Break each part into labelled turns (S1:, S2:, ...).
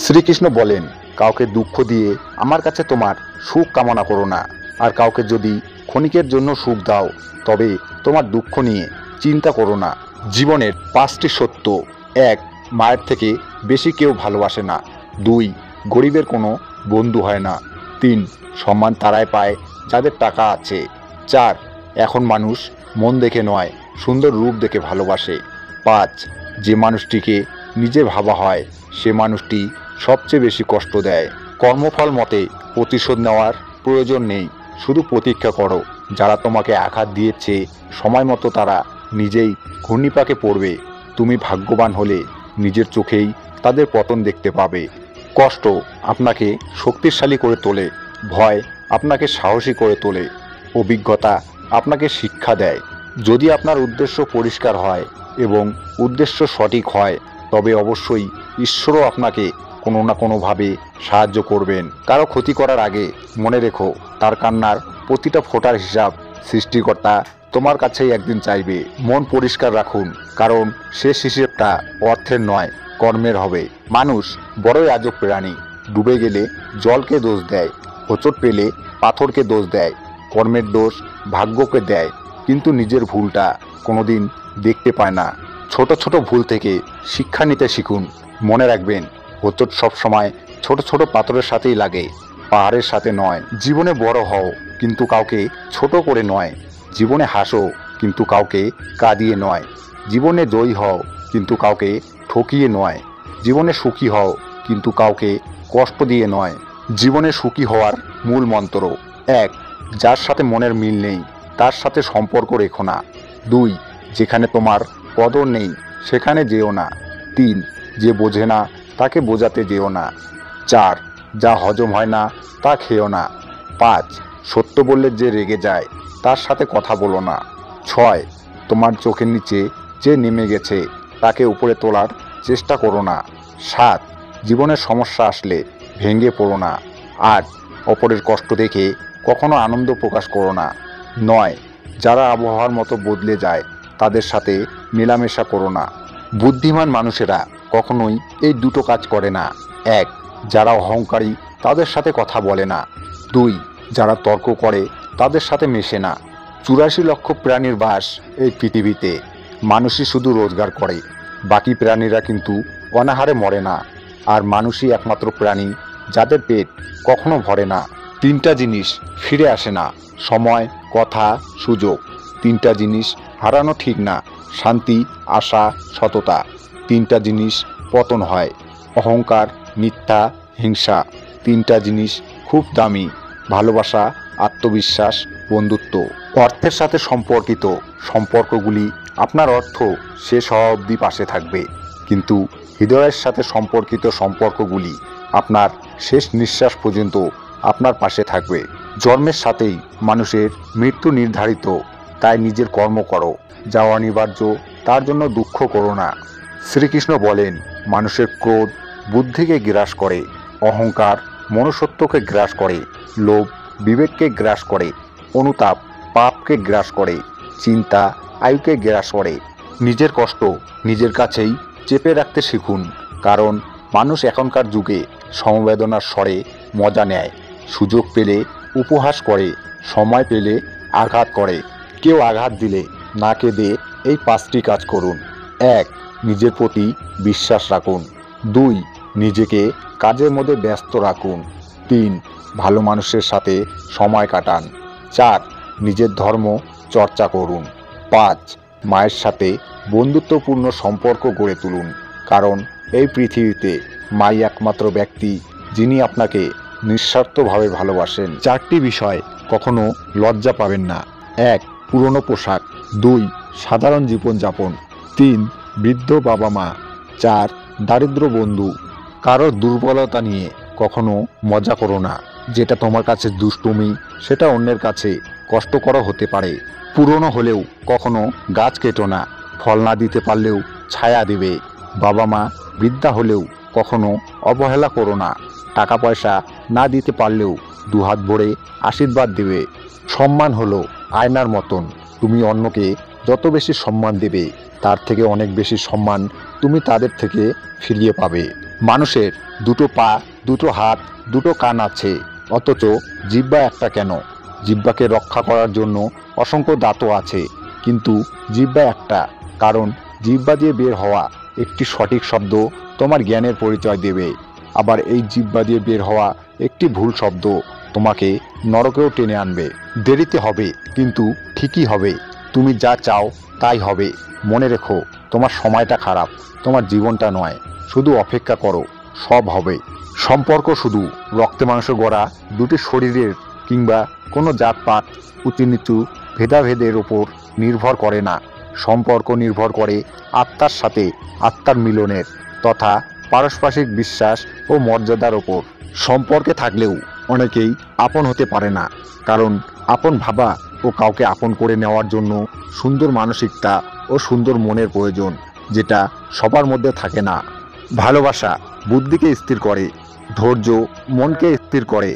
S1: শ্রীকৃষ্ণ বলেন, কাউকে দুঃখ দিয়ে আমার কাছে তোমার সুখ কামনা করো না। আর কাউকে যদি ক্ষণিকের জন্য সুখ দাও, তবে তোমার দুঃখ নিয়ে চিন্তা করো না। জীবনের 5টি সত্য: 1. মায়ের থেকে বেশি কেউ ভালোবাসে না। 2. গরিবের কোনো বন্ধু হয় না। 3. সম্মান তারাই পায় যাদের টাকা আছে। 4. এখন মানুষ মন দেখে নয়, সুন্দর রূপ দেখে ভালোবাসে। 5. যে মানুষটিকে নিজে ভাবা হয়, সে মানুষটি সবচেয়ে বেশি কষ্ট দেয়। কর্মফল মতে প্রতিশোধ নেওয়ার প্রয়োজন নেই, শুধু প্রতীক্ষা করো। যারা তোমাকে আঘাত দিয়েছে, সময় মতো তারা নিজেই ঘূর্ণিপাকে পড়বে। তুমি ভাগ্যবান হলে নিজের চোখেই তাদের পতন দেখতে পাবে। কষ্ট আপনাকে শক্তিশালী করে তোলে, ভয় আপনাকে সাহসী করে তোলে, অভিজ্ঞতা আপনাকে শিক্ষা দেয়। যদি আপনার উদ্দেশ্য পরিষ্কার হয় এবং উদ্দেশ্য সঠিক হয়, তবে অবশ্যই ঈশ্বরও আপনাকে কোনো না কোনোভাবে সাহায্য করবেন। কারো ক্ষতি করার আগে মনে রেখো, তার কান্নার প্রতিটা ফোঁটার হিসাব সৃষ্টিকর্তা তোমার কাছেই একদিন চাইবে। মন পরিষ্কার রাখুন, কারণ শেষ হিসেবটা অর্থের নয়, কর্মের হবে। মানুষ বড়ই আজব প্রাণী। ডুবে গেলে জলকে দোষ দেয়, হোঁচট পেলে পাথরকে দোষ দেয়, কর্মের দোষ ভাগ্যকে দেয়, কিন্তু নিজের ভুলটা কোনোদিন দেখতে পায় না। ছোট ছোট ভুল থেকে শিক্ষা নিতে শিখুন। মনে রাখবেন, হোঁচট সবসময় ছোট ছোট পাথরের সাথেই লাগে, পাহাড়ের সাথে নয়। জীবনে বড় হও, কিন্তু কাউকে ছোট করে নয়। জীবনে হাসো, কিন্তু কাউকে কাঁদিয়ে নয়। জীবনে জয়ী হও, কিন্তু কাউকে ঠকিয়ে নয়। জীবনে সুখী হও, কিন্তু কাউকে কষ্ট দিয়ে নয়। জীবনে সুখী হওয়ার মূল মন্ত্র: 1. যার সাথে মনের মিল নেই, তার সাথে সম্পর্ক রেখো না। 2. যেখানে তোমার কদর নেই, সেখানে যেও না। 3. যে বোঝে না, তাকে বোঝাতে যেও না। 4. যা হজম হয় না, তা খেও না। 5. সত্য বললে যে রেগে যায়, তার সাথে কথা বলো না। 6. তোমার চোখের নিচে যে নেমে গেছে, তাকে উপরে তোলার চেষ্টা করো না। 7. জীবনের সমস্যা আসলে ভেঙে পড়ো না। 8. অপরের কষ্ট দেখে কখনো আনন্দ প্রকাশ করো না। 9. যারা আবহাওয়ার মতো বদলে যায়, তাদের সাথে মেলামেশা করো না। বুদ্ধিমান মানুষেরা কখনোই এই দুটো কাজ করে না। 1. যারা অহংকারী, তাদের সাথে কথা বলে না। 2. যারা তর্ক করে, তাদের সাথে মেশে না। 84 লক্ষ প্রাণীর বাস এই পৃথিবীতে। মানুষই শুধু রোজগার করে, বাকি প্রাণীরা কিন্তু অনাহারে মরে না। আর মানুষই একমাত্র প্রাণী যাদের পেট কখনো ভরে না। 3টা জিনিস ফিরে আসে না: সময়, কথা, সুযোগ। 3টা জিনিস হারানো ঠিক না: শান্তি, আশা, সততা। 3টা জিনিস পতন হয়: অহংকার, মিথ্যা, হিংসা। 3টা জিনিস খুব দামি: ভালোবাসা, আত্মবিশ্বাস, বন্ধুত্ব। অর্থের সাথে সম্পর্কিত সম্পর্কগুলি আপনার অর্থ শেষ হওয়া অবধি পাশে থাকবে, কিন্তু হৃদয়ের সাথে সম্পর্কিত সম্পর্কগুলি আপনার শেষ নিঃশ্বাস পর্যন্ত আপনার পাশে থাকবে। জন্মের সাথেই মানুষের মৃত্যু নির্ধারিত, তাই নিজের কর্ম করো, যা অনিবার্য, তার জন্য দুঃখ করো না। শ্রীকৃষ্ণ বলেন, মানুষের ক্রোধ বুদ্ধিকে গ্রাস করে, অহংকার মনুষ্যত্বকে গ্রাস করে, লোভ বিবেককে গ্রাস করে, অনুতাপ পাপকে গ্রাস করে, চিন্তা আয়ুকে গ্রাস করে। নিজের কষ্ট নিজের কাছেই চেপে রাখতে শিখুন, কারণ মানুষ এখনকার যুগে সমবেদনার স্বরে মজা নেয়। সুযোগ পেলে উপহাস করে, সময় পেলে আঘাত করে। কেউ আঘাত দিলে না কেঁদে এই 5টি কাজ করুন। 1. নিজের প্রতি বিশ্বাস রাখুন। 2. নিজেকে কাজের মধ্যে ব্যস্ত রাখুন। 3. ভালো মানুষের সাথে সময় কাটান। 4. নিজের ধর্ম চর্চা করুন। 5. মায়ের সাথে বন্ধুত্বপূর্ণ সম্পর্ক গড়ে তুলুন, কারণ এই পৃথিবীতে মাই একমাত্র ব্যক্তি যিনি আপনাকে নিঃস্বার্থভাবে ভালোবাসেন। 4টি বিষয় কখনো লজ্জা পাবেন না: 1. পুরনো পোশাক। 2. সাধারণ জীবনযাপন। 3. বৃদ্ধ বাবা মা। 4. দারিদ্র বন্ধু। কারোর দুর্বলতা নিয়ে কখনো মজা করো না। যেটা তোমার কাছে দুষ্টুমি, সেটা অন্যের কাছে কষ্টকর হতে পারে। পুরনো হলেও কখনো গাছ কেটো না, ফল না দিতে পারলেও ছায়া দেবে। বাবা মা বৃদ্ধা হলেও কখনো অবহেলা করো না, টাকা পয়সা না দিতে পারলেও দুহাত ভরে আশীর্বাদ দেবে। সম্মান হলো আয়নার মতন, তুমি অন্যকে যত বেশি সম্মান দেবে, তার থেকে অনেক বেশি সম্মান তুমি তাদের থেকে ফিরিয়ে পাবে। মানুষের দুটো পা, দুটো হাত, দুটো কান আছে, অথচ জিহ্বা একটা কেন? জিহ্বাকে রক্ষা করার জন্য অসংখ্য দাঁতও আছে, কিন্তু জিহ্বা একটা, কারণ জিহ্বা দিয়ে বের হওয়া একটি সঠিক শব্দ তোমার জ্ঞানের পরিচয় দেবে। আবার এই জিহ্বা দিয়ে বের হওয়া একটি ভুল শব্দ তোমাকে নরকেও টেনে আনবে। দেরিতে হবে, কিন্তু ঠিকই হবে। তুমি যা চাও তাই হবে। মনে রেখো, তোমার সময়টা খারাপ, তোমার জীবনটা নয়। শুধু অপেক্ষা করো, সব হবে। সম্পর্ক শুধু রক্তে মাংসে গড়া দুটি শরীরের কিংবা কোনো জাতপাত, উঁচু নিচু ভেদাভেদের ওপর নির্ভর করে না। সম্পর্ক নির্ভর করে আত্মার সাথে আত্মার মিলনের তথা পারস্পরিক বিশ্বাস ও মর্যাদার ওপর। সম্পর্কে থাকলেও অনেকেই আপন হতে পারে না, কারণ আপন ভাবা ও কাউকে আপন করে নেওয়ার জন্য সুন্দর মানসিকতা ও সুন্দর মনের প্রয়োজন, যেটা সবার মধ্যে থাকে না। ভালোবাসা বুদ্ধিকে স্থির করে, ধৈর্য মনকে স্থির করে,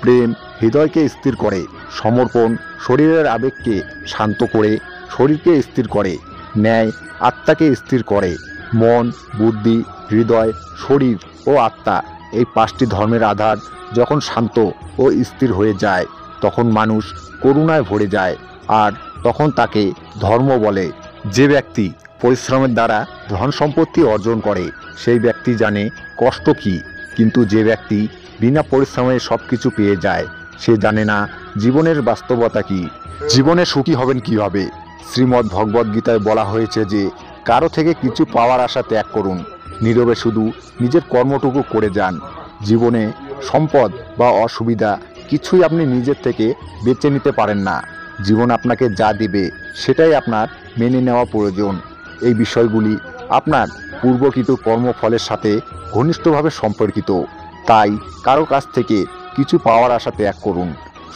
S1: প্রেম হৃদয়কে স্থির করে, সমর্পণ শরীরের আবেগকে শান্ত করে শরীরকে স্থির করে, ন্যায় আত্মাকে স্থির করে। মন, বুদ্ধি, হৃদয়, শরীর ও আত্মা, এই পাঁচটি ধর্মের আধার যখন শান্ত ও স্থির হয়ে যায়, তখন মানুষ করুণায় ভরে যায়, আর তখন তাকে ধর্ম বলে। যে ব্যক্তি পরিশ্রমের দ্বারা ধন সম্পত্তি অর্জন করে, সেই ব্যক্তি জানে কষ্ট কী, কিন্তু যে ব্যক্তি বিনা পরিশ্রমে সব কিছু পেয়ে যায়, সে জানে না জীবনের বাস্তবতা কী। জীবনে সুখী হবেন কীভাবে? শ্রীমদ্ ভগবদ্ গীতায় বলা হয়েছে যে, কারো থেকে কিছু পাওয়ার আশা ত্যাগ করুন, নীরবে শুধু নিজের কর্মটুকু করে যান। জীবনে সম্পদ বা অসুবিধা কিছুই আপনি নিজের থেকে বেছে নিতে পারেন না। জীবন আপনাকে যা দিবে সেটাই আপনার মেনে নেওয়া প্রয়োজন। এই বিষয়গুলি আপনার পূর্বকৃত কর্মফলের সাথে ঘনিষ্ঠভাবে সম্পর্কিত। তাই কারো কাছ থেকে কিছু পাওয়ার আশা ত্যাগ করুন।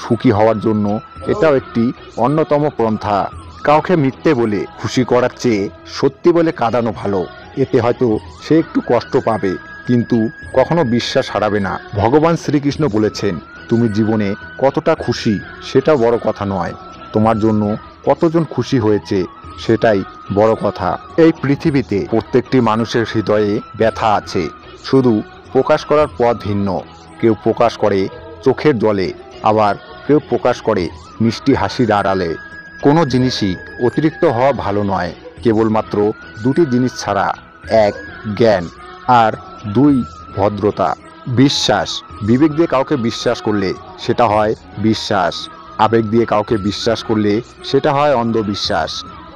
S1: সুখী হওয়ার জন্য এটাও একটি অন্যতম পন্থা। কাউকে মিথ্যে বলে খুশি করার চেয়ে সত্যি বলে কাঁদানো ভালো। এতে হয়তো সে একটু কষ্ট পাবে, কিন্তু কখনো বিশ্বাস হারাবে না। ভগবান শ্রীকৃষ্ণ বলেছেন, তুমি জীবনে কতটা খুশি সেটা বড় কথা নয়, তোমার জন্য কতজন খুশি হয়েছে সেটাই বড় কথা। এই পৃথিবীতে প্রত্যেকটি মানুষের হৃদয়ে ব্যথা আছে, শুধু প্রকাশ করার পথ ভিন্ন। কেউ প্রকাশ করে চোখের জলে, আবার কেউ প্রকাশ করে মিষ্টি হাসির আড়ালে। কোনো জিনিসই অতিরিক্ত হওয়া ভালো নয়, কেবলমাত্র দুটি জিনিস ছাড়া: এক, জ্ঞান, আর দুই, ভদ্রতা। বিশ্বাস, বিবেক দিয়ে কাউকে বিশ্বাস করলে সেটা হয় বিশ্বাস, আবেগ দিয়ে কাউকে বিশ্বাস করলে সেটা হয় অন্ধবিশ্বাস।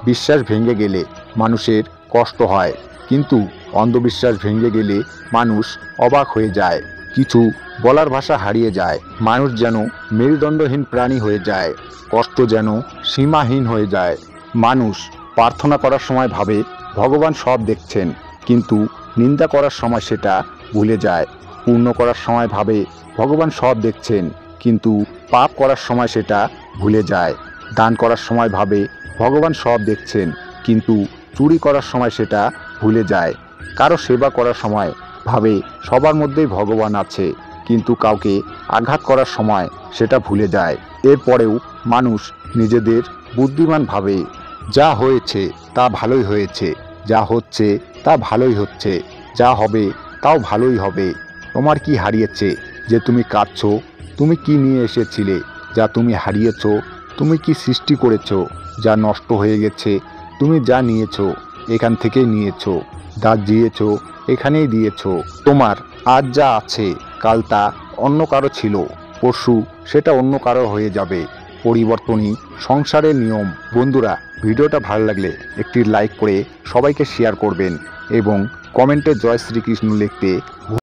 S1: বিশ্বাস ভেঙে গেলে মানুষের কষ্ট হয়, কিন্তু অন্ধবিশ্বাস ভেঙে গেলে মানুষ অবাক হয়ে যায়। কিছু বলার ভাষা হারিয়ে যায়, মানুষ যেন মেরুদণ্ডহীন প্রাণী হয়ে যায়, কষ্ট যেন সীমাহীন হয়ে যায়। মানুষ প্রার্থনা করার সময় ভাবে ভগবান সব দেখছেন, কিন্তু নিন্দা করার সময় সেটা ভুলে যায়। পূর্ণ করার সময় ভাবে ভগবান সব দেখছেন, কিন্তু পাপ করার সময় সেটা ভুলে যায়। দান করার সময় ভাবে ভগবান সব দেখছেন, কিন্তু চুরি করার সময় সেটা ভুলে যায়। কারো সেবা করার সময় ভাবে সবার মধ্যেই ভগবান আছে, কিন্তু কাউকে আঘাত করার সময় সেটা ভুলে যায়। এরপরেও মানুষ নিজেদের বুদ্ধিমান ভাবে। যা হয়েছে তা ভালোই হয়েছে, যা হচ্ছে তা ভালোই হচ্ছে, যা হবে তাও ভালোই হবে। তোমার কি হারিয়েছে যে তুমি কাঁদছো? তুমি কি নিয়ে এসেছিলে যা তুমি হারিয়েছ? তুমি কি সৃষ্টি করেছো যা নষ্ট হয়ে গেছে? তুমি যা নিয়েছো এখান থেকেই নিয়েছো, যা দিয়েছো এখানেই দিয়েছো। তোমার আজ যা আছে কাল তা অন্য কারো ছিল, পরশু সেটা অন্য কারো হয়ে যাবে। পরিবর্তনই সংসারের নিয়ম। বন্ধুরা, ভিডিওটা ভালো লাগলে একটি লাইক করে সবাইকে শেয়ার করবেন এবং কমেন্টে জয় শ্রীকৃষ্ণ লিখতে